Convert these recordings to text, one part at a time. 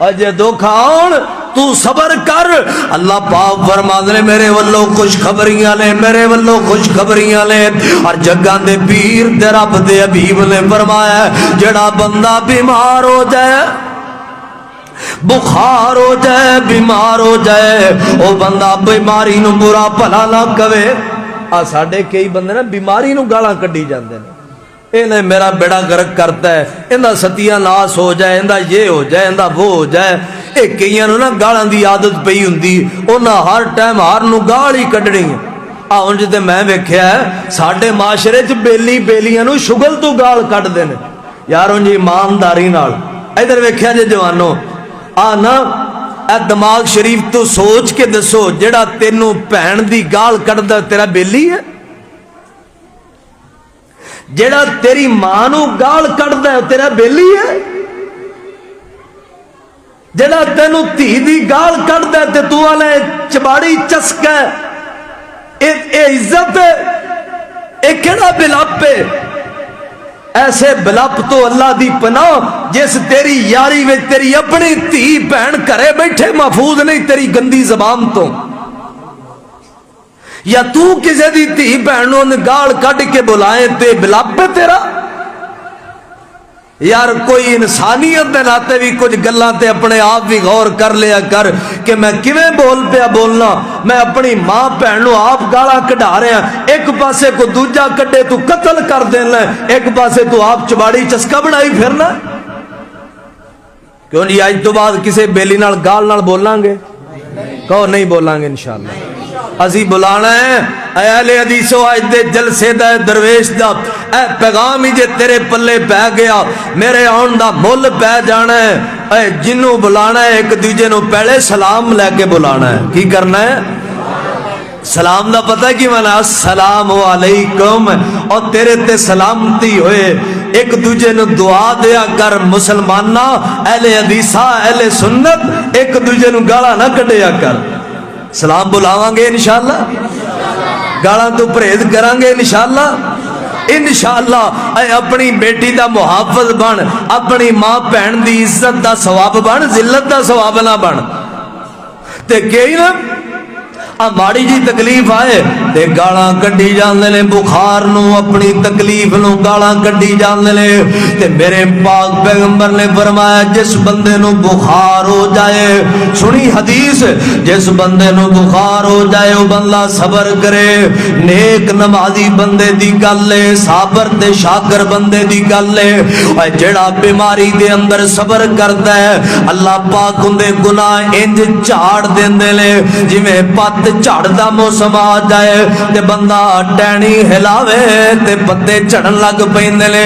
اجے دکھ آن تو صبر کر. اللہ پاک فرماندے نے میرے والوں خوشخبریاں نے, میرے والوں خوشخبریاں نے. اور جگاں دے پیر تے رب دے حبیب نے فرمایا جڑا بندہ بیمار ہو جائے, بخار ہو جائے, بیمار ہو جائے, او بندہ بیماری نو برا بھلا نہ کہے. آ ساڈے کئی بندے نا بیماری نو گالاں کڈی جاندے نے, انہیں میرا بیڑا گرک کرتا ہے, اندا ستیہ ناس ہو جائے, اندا یہ ہو جائے, اندا وہ ہو جائے. اے کئیاں نو نا گالاں دی عادت پئی ہوندی, انہاں ہر ٹائم ہر نو گال ہی کڈنی. ہن جے میں ویکھیا ہے ساڈے معاشرے چ بیلی بیلیاں نو شغل تو گال کڈدے نے یار. ہن جی ایمانداری نال ادھر ویکھیا جے جوانو, آ نا اے دماغ شریف تو سوچ کے دسو جڑا تینوں بھین دی گال کڈدا تیرا بیلی ہے؟ جڑا تیری ماں نو گال کڈدا ہے تیرا بیلی ہے؟ جڑا تینوں دھی دی گال کڈدا ہے تے تو والے چباڑی چسکا ہے, اے عزت ہے؟ اے کیڑا بلپ ہے؟ ایسے بلپ تو اللہ دی پناہ جس تیری یاری میں تیری اپنی دھی بہن گھرے بیٹھے محفوظ نہیں تیری گندی زبان تو. یا تو کسی دی دھی بہنوں نے گال کڈ کے بلائے تے بلپ ہے تیرا؟ یار کوئی انسانیت دے ناتے بھی کچھ گلاں تے اپنے آپ بھی غور کر لیا کر کہ میں کیویں بول پیا بولنا. میں اپنی ماں بہنوں آپ گالاں کڈا رہا, ایک پاسے کو دوجا کڈے تو قتل کر دینا, ایک پاسے تو آپ چباڑی چسکا بنائی پھرنا. کیوں جی اج تو بعد کسے بیلی نال گال نال بولیں گے؟ کہو نہیں بولیں گے انشاءاللہ. اسی بلانا ہے اے اہل حدیثو آج دے جلسے دا درویش دا اے پیغام ہی جے تیرے پلے پہ گیا میرے آن دا مل پہ جانا ہے. اے جنوں بلانا ہے ایک دوجے نو پہلے سلام لے کے بلانا ہے. کی کرنا ہے؟ سلام دا پتہ کی معنی السلام علیکم, اور تیرے تے سلامتی ہوئے. ایک دوجے نو دعا دیا کر مسلمانہ, اہل حدیثہ اہل سنت ایک دوجے نو گالا نہ کڈیا کر. سلام بلاواں گے انشاءاللہ, گالاں تو پرہیز کران گے انشاءاللہ. انشاءاللہ اے اپنی بیٹی دا محافظ بن, اپنی ماں بہن دی عزت دا ثواب بن, ذلت دا ثواب نہ بن. تے کئی نا ماڑی جی تکلیف آئے تے گالاں کڈی جاندے نے, بخار نو اپنی تکلیف نو گالاں کڈی جاندے نے. تے میرے پاک پیغمبر نے فرمایا جس بندے نو بخار ہو جائے, سنی حدیث, جس بندے نو بخار ہو جائے وہ بندہ صبر کرے. نیک نمازی بندے دی گل ہے, صابر تے شاکر بندے دی گل ہے. اور جڑا بیماری دے اندر صبر کردا ہے اللہ پاک اندے گناہ انج جھاڑ دیندے نے جویں پت جھڑ دا موسم آ جائے تے بندہ ٹہنی ہلاوے تے پتے جھڑن لگ پیندے نے.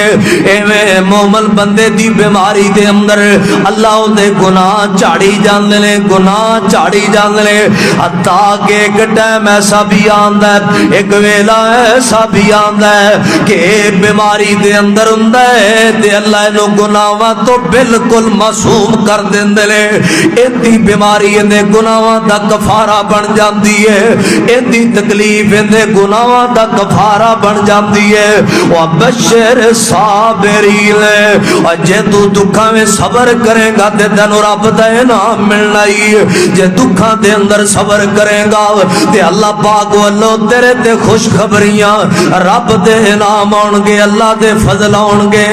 ایویں مومن بندے دی بیماری دے اندر اللہ دے گناہ جھاڑی جاندے نے, گناہ جھاڑی جاندے نے. حتیٰ کہ ایک ٹائم ایسا بھی آندا ہے, ایک ویلا ایسا بھی آندا ہے کہ بیماری دے اندر ہوندا ہے تے اللہ اینو گناہاں تو بالکل معصوم کر دیندے نے. ایندی بیماری ایندے گناہاں دا کفارہ بن جاندی ہے, ایندی تکلیف ایندے گناہاں دا کفارہ بن جاندی ہے. وبشر صابرین, اور جے تو دکھاں میں صبر کرے گا تے تینوں رب دا انعام ملنا ہی. جے دکھاں دے اندر صبر کرے گا تے اللہ پاک والوں تیرے تے خوشخبریاں رب دے انعام آن گے, اللہ دے فضل آن گے.